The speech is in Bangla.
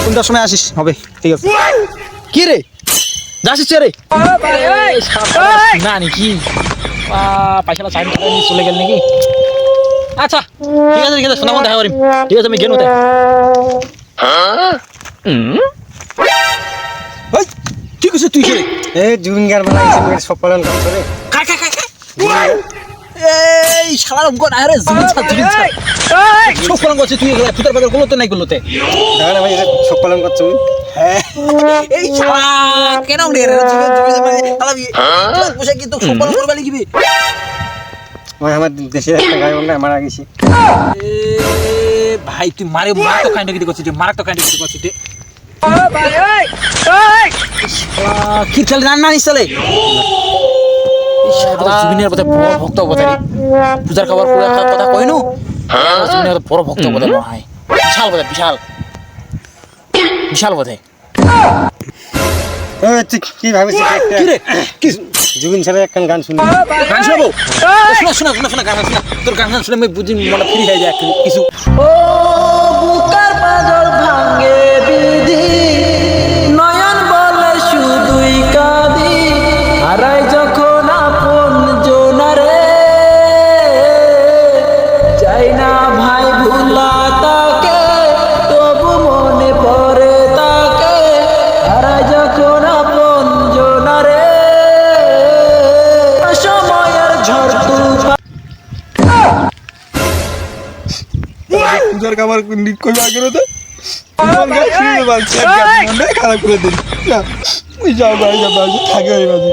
কোনটার সময় আসিস হবে ঠিক আছে কি রে যাচ্ছিস রে না নাকি পয়সাটা চাই নিয়ে চলে গেল নাকি আচ্ছা ঠিক আছে শোনা দেখা করিম ঠিক আছে আমি গেল ঠিক আছে তুই রে এই জুবিনগার মেলা এসে সব পালন করছে রে খাই এই শালার অঙ্কন আরে জুবিন সব পালন করছিস তুই তুই বাজার গুলোতে নাই গুলোতে দেখেন ভাই সব পালন করছে হ্যাঁ এই শালা কেন রে শালা বসে কি তো সব পালন করবা লিখবি ওই আমার দেশের একটা গায় বন্ধা মারা গেছে ভাই তুই মারাত্মক কাইন্ড কি করছিস মারাত্মক কাইন্ড কি করছিস কি চলে রান্না নিস চলে জুবিনের বোধহয় বড় ভক্ত বোধহয় পূজার খাবার কথা কইনু জুবিনের বড় ভক্ত বোধহয় ভাই বিশাল বোধহয় বিশাল বোধহয় ওই তুই কি ভাবিস কি রে কি জুবিন স্যারের একটা গান শুনি গান শোনাবো শোনা গান শোনা তোর গান শুনে আমি বুঝি মানে ফ্রি হয়ে যায় কিছু ও বুকার পাজর ভাঙে বিধি নয়ন বলে শুধুই কাঁদি হারাই যখন আপন জোনারে চাই না ভাই ভুলা তাকে তবু মনে পড়ে তাকে হারাই যখন আপন জোনারে সময়ের ঝড় তুফান পূজার খাবার কইবা করে তো খারাপ করে দিন যাও ভাই থাকে ওই বাজে